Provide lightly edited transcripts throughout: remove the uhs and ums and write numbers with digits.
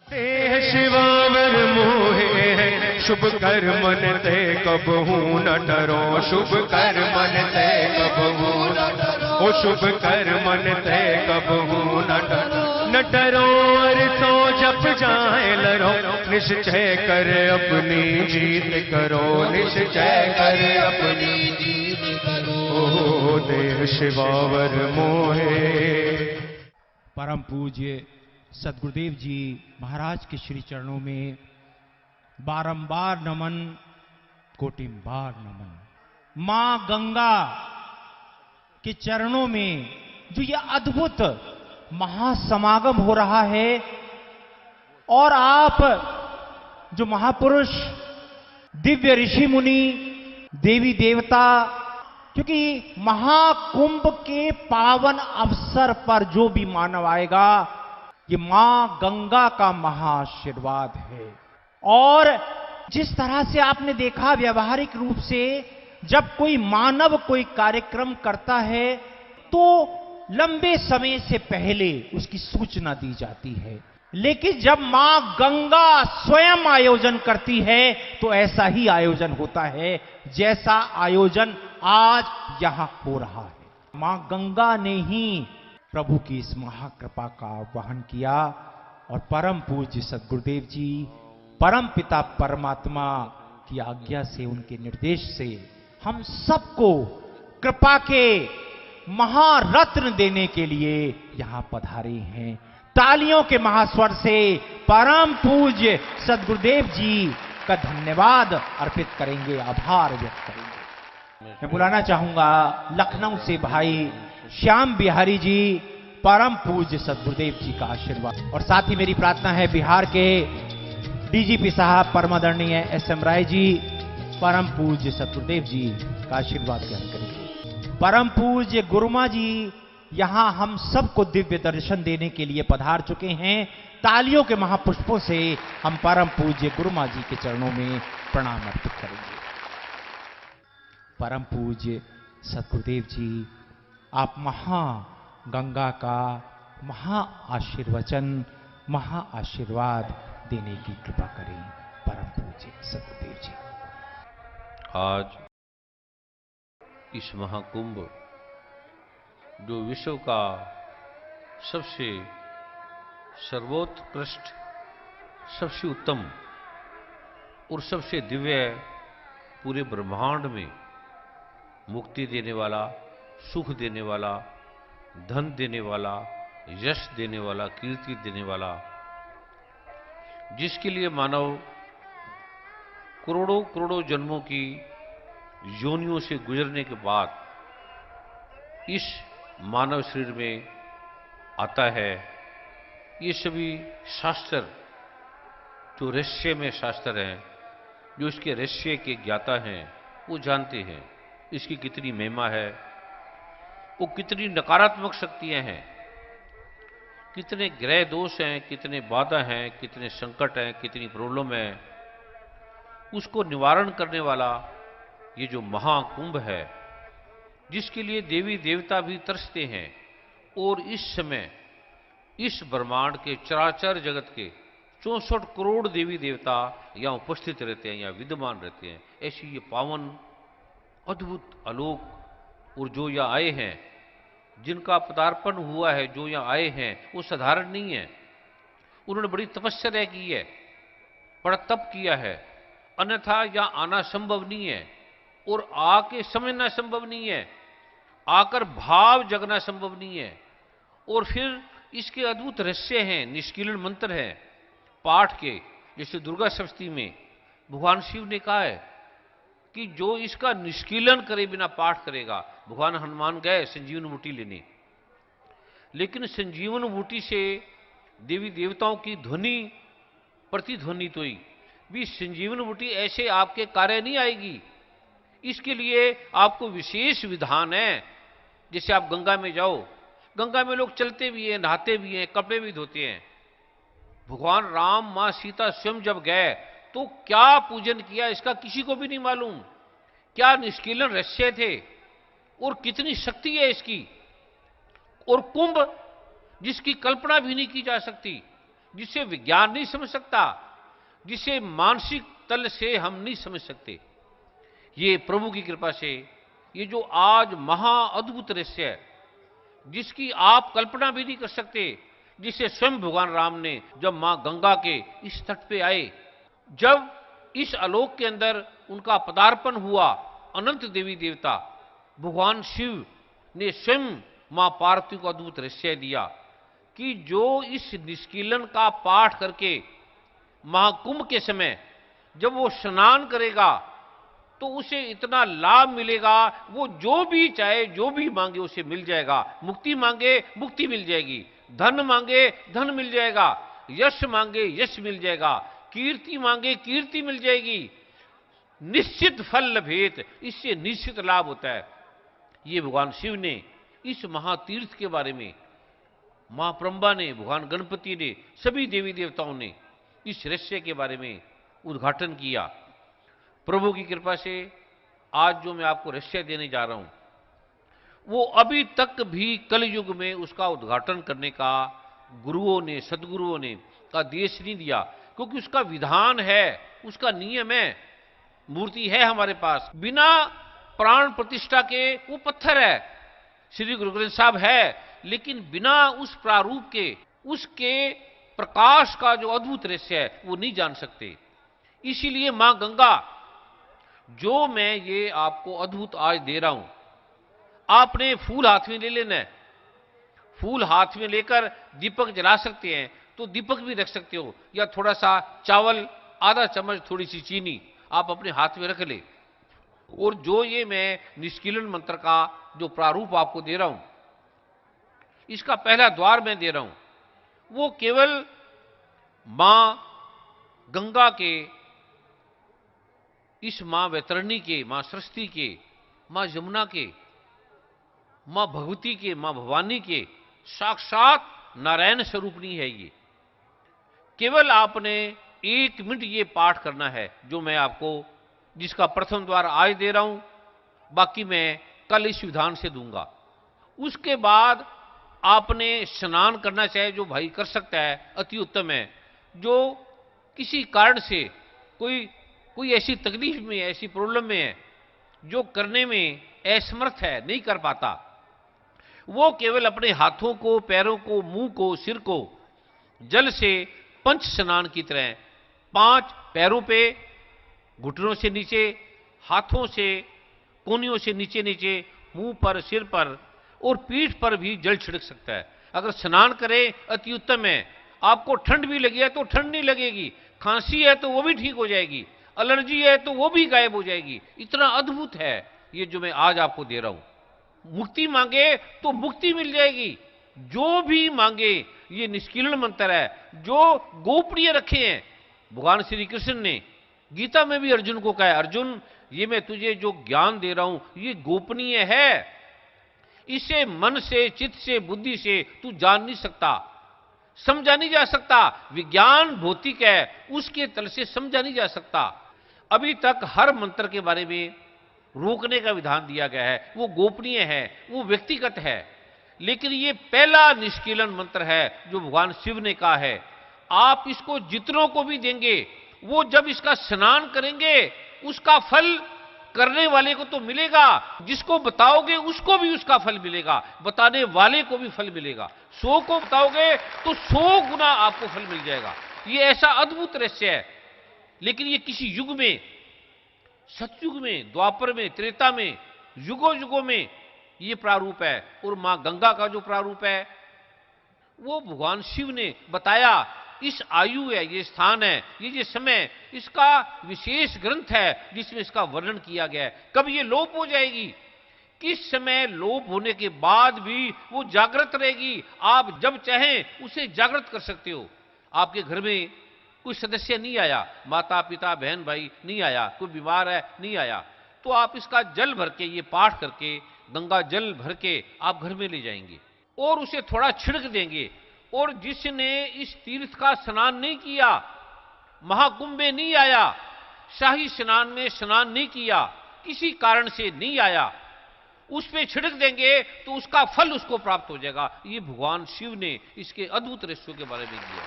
देह शिवावर मोहे शुभ कर मन ते कबहू न डरो, शुभ कर मन ते कबहू न डरो, ओ शुभ कर मन ते कबहू न डरो, न डरो और सो जप जाए लरो, निश्चय कर अपनी जीत करो, निश्चय कर अपनी जीत करो, ओ देह शिवावर मोहे। परम पूज्य सदगुरुदेव जी महाराज के श्री चरणों में बारंबार नमन, कोटिम्बार नमन। मां गंगा के चरणों में जो यह अद्भुत महासमागम हो रहा है, और आप जो महापुरुष, दिव्य ऋषि मुनि, देवी देवता, क्योंकि महाकुंभ के पावन अवसर पर जो भी मानव आएगा, ये मां गंगा का महाआशीर्वाद है। और जिस तरह से आपने देखा व्यवहारिक रूप से, जब कोई मानव कोई कार्यक्रम करता है तो लंबे समय से पहले उसकी सूचना दी जाती है, लेकिन जब मां गंगा स्वयं आयोजन करती है तो ऐसा ही आयोजन होता है जैसा आयोजन आज यहां हो रहा है। मां गंगा ने ही प्रभु की इस महाकृपा का आह्वान किया, और परम पूज्य सदगुरुदेव जी परम पिता परमात्मा की आज्ञा से, उनके निर्देश से हम सबको कृपा के महारत्न देने के लिए यहां पधारे हैं। तालियों के महास्वर से परम पूज्य सदगुरुदेव जी का धन्यवाद अर्पित करेंगे, आभार व्यक्त करेंगे। मैं बुलाना चाहूंगा लखनऊ से भाई श्याम बिहारी जी, परम पूज्य सदगुरुदेव जी का आशीर्वाद। और साथ ही मेरी प्रार्थना है बिहार के डीजीपी साहब परम आदरणीय एसएम राय जी, परम पूज्य सदगुरुदेव जी का आशीर्वाद ग्रहण करेंगे। परम पूज्य गुरुमा जी यहां हम सबको दिव्य दर्शन देने के लिए पधार चुके हैं। तालियों के महापुष्पों से हम परम पूज्य गुरुमा जी के चरणों में प्रणाम अर्पित करेंगे। परम पूज्य सदगुरुदेव जी, आप गंगा का महा आशीर्वचन, महा आशीर्वाद देने की कृपा करें। परम पूज्य सदगुरुदेव जी। आज इस महाकुंभ, जो विश्व का सबसे सर्वोत्कृष्ट, सबसे उत्तम और सबसे दिव्य, पूरे ब्रह्मांड में मुक्ति देने वाला, सुख देने वाला, धन देने वाला, यश देने वाला, कीर्ति देने वाला, जिसके लिए मानव करोड़ों करोड़ों जन्मों की योनियों से गुजरने के बाद इस मानव शरीर में आता है। ये सभी शास्त्र, जो रहस्य में शास्त्र हैं, जो इसके रहस्य के ज्ञाता हैं, वो जानते हैं इसकी कितनी महिमा है, वो कितनी नकारात्मक शक्तियां हैं, कितने ग्रह दोष हैं, कितने बाधा हैं, कितने संकट हैं, कितनी प्रॉब्लम है। उसको निवारण करने वाला ये जो महाकुंभ है, जिसके लिए देवी देवता भी तरसते हैं, और इस समय इस ब्रह्मांड के चराचर जगत के 64 करोड़ देवी देवता यहाँ उपस्थित रहते हैं, यहाँ विद्यमान रहते हैं। ऐसी ये पावन, अद्भुत, आलोक, और जो यहाँ आए हैं, जिनका पदार्पण हुआ है, जो यहाँ आए हैं, वो साधारण नहीं है। उन्होंने बड़ी तपस्या की है, बड़ा तप किया है, अन्यथा यहाँ आना संभव नहीं है, और आके समझना संभव नहीं है, आकर भाव जगना संभव नहीं है। और फिर इसके अद्भुत रहस्य हैं, निष्कीलन मंत्र हैं पाठ के, जैसे दुर्गा सप्तमी में भगवान शिव ने कहा है कि जो इसका निष्कीलन करे बिना पाठ करेगा। भगवान हनुमान गए संजीवन बूटी लेने, लेकिन संजीवन बूटी से देवी देवताओं की ध्वनि प्रतिध्वनित हुई, भी संजीवन बूटी ऐसे आपके कार्य नहीं आएगी, इसके लिए आपको विशेष विधान है। जैसे आप गंगा में जाओ, गंगा में लोग चलते भी हैं, नहाते भी हैं, कपड़े भी धोते हैं। भगवान राम, मां सीता स्वयं जब गए तो क्या पूजन किया, इसका किसी को भी नहीं मालूम। क्या निष्कीलन रहस्य थे, और कितनी शक्ति है इसकी। और कुंभ, जिसकी कल्पना भी नहीं की जा सकती, जिसे विज्ञान नहीं समझ सकता, जिसे मानसिक तल से हम नहीं समझ सकते। ये प्रभु की कृपा से ये जो आज महा अद्भुत रहस्य है, जिसकी आप कल्पना भी नहीं कर सकते, जिसे स्वयं भगवान राम ने जब मां गंगा के इस तट पे आए, जब इस आलोक के अंदर उनका पदार्पण हुआ, अनंत देवी देवता भगवान शिव ने स्वयं मां पार्वती को अद्भुत रहस्य दिया कि जो इस निष्कीलन का पाठ करके महाकुंभ के समय जब वो स्नान करेगा तो उसे इतना लाभ मिलेगा, वो जो भी चाहे जो भी मांगे उसे मिल जाएगा। मुक्ति मांगे मुक्ति मिल जाएगी, धन मांगे धन मिल जाएगा, यश मांगे यश मिल जाएगा, कीर्ति मांगे कीर्ति मिल जाएगी। निश्चित फल लभेत, इससे निश्चित लाभ होता है। ये भगवान शिव ने इस महातीर्थ के बारे में, मां प्रंबा ने, भगवान गणपति ने, सभी देवी देवताओं ने इस रहस्य के बारे में उद्घाटन किया। प्रभु की कृपा से आज जो मैं आपको रहस्य देने जा रहा हूं, वो अभी तक भी कलयुग में उसका उद्घाटन करने का गुरुओं ने, सदगुरुओं ने का देश नहीं दिया, क्योंकि उसका विधान है, उसका नियम है, मूर्ति है हमारे पास। बिना प्राण प्रतिष्ठा के वो पत्थर है, श्री गुरु ग्रंथ साहब है, लेकिन बिना उस प्रारूप के, उसके प्रकाश का जो अद्भुत रहस्य है वो नहीं जान सकते। इसीलिए मां गंगा, जो मैं ये आपको अद्भुत आज दे रहा हूं, आपने फूल हाथ में ले लेना है। फूल हाथ में लेकर दीपक जला सकते हैं तो दीपक भी रख सकते हो, या थोड़ा सा चावल, आधा चम्मच थोड़ी सी चीनी आप अपने हाथ में रख ले। और जो ये मैं निष्कीलन मंत्र का जो प्रारूप आपको दे रहा हूं, इसका पहला द्वार मैं दे रहा हूं, वो केवल मां गंगा के, इस मां वैतरणी के, मां सरस्वती के, मां यमुना के, मां भगवती के, मां भवानी के साक्षात नारायण स्वरूपनी है। ये केवल आपने 1 मिनट ये पाठ करना है, जो मैं आपको, जिसका प्रथम द्वार आज दे रहा हूं, बाकी मैं कल इस विधान से दूंगा। उसके बाद आपने स्नान करना चाहे जो भाई कर सकता है, अति उत्तम है। जो किसी कारण से कोई ऐसी तकलीफ में, ऐसी प्रॉब्लम में है, जो करने में असमर्थ है, नहीं कर पाता, वो केवल अपने हाथों को, पैरों को, मुंह को, सिर को जल से पंच स्नान की तरह 5 पैरों पे, घुटनों से नीचे, हाथों से, कोहनियों से नीचे नीचे, मुंह पर, सिर पर और पीठ पर भी जल छिड़क सकता है। अगर स्नान करे अति उत्तम है। आपको ठंड भी लगी है तो ठंड नहीं लगेगी, खांसी है तो वो भी ठीक हो जाएगी, एलर्जी है तो वो भी गायब हो जाएगी। इतना अद्भुत है ये जो मैं आज आपको दे रहा हूं। मुक्ति मांगे तो मुक्ति मिल जाएगी, जो भी मांगे। ये निष्कीलन मंत्र है जो गोपनीय रखे हैं। भगवान श्री कृष्ण ने गीता में भी अर्जुन को कहा है, अर्जुन ये मैं तुझे जो ज्ञान दे रहा हूं ये गोपनीय है, इसे मन से, चित्त से, बुद्धि से तू जान नहीं सकता, समझा नहीं जा सकता। विज्ञान भौतिक है, उसके तल से समझा नहीं जा सकता। अभी तक हर मंत्र के बारे में रोकने का विधान दिया गया है, वो गोपनीय है, वो व्यक्तिगत है। लेकिन ये पहला निष्कीलन मंत्र है जो भगवान शिव ने कहा है, आप इसको जितनों को भी देंगे, वो जब इसका स्नान करेंगे उसका फल करने वाले को तो मिलेगा, जिसको बताओगे उसको भी उसका फल मिलेगा, बताने वाले को भी फल मिलेगा। 100 को बताओगे तो 100 गुना आपको फल मिल जाएगा। ये ऐसा अद्भुत रहस्य है। लेकिन ये किसी युग में, सतयुग में, द्वापर में, त्रेता में, युगों युगों में ये प्रारूप है। और मां गंगा का जो प्रारूप है वो भगवान शिव ने बताया। इस आयु है, ये स्थान है, ये समय, इसका विशेष ग्रंथ है जिसमें इसका वर्णन किया गया है। कब ये लोप हो जाएगी, किस समय लोप होने के बाद भी वो जागृत रहेगी। आप जब चाहें उसे जागृत कर सकते हो। आपके घर में कोई सदस्य नहीं आया, माता पिता बहन भाई नहीं आया, कोई बीमार है नहीं आया, तो आप इसका जल भर के, ये पाठ करके, गंगा जल भर के आप घर में ले जाएंगे और उसे थोड़ा छिड़क देंगे। और जिसने इस तीर्थ का स्नान नहीं किया, महाकुंभ में नहीं आया, शाही स्नान में स्नान नहीं किया, किसी कारण से नहीं आया, उस पे छिड़क देंगे तो उसका फल उसको प्राप्त हो जाएगा। ये भगवान शिव ने इसके अद्भुत रहस्यों के बारे में किया।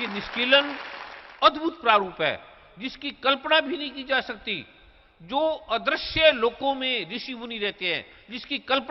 ये निष्कीलन अद्भुत प्रारूप है जिसकी कल्पना भी नहीं की जा सकती। जो अदृश्य लोकों में ऋषि मुनि रहते हैं, जिसकी कल्पना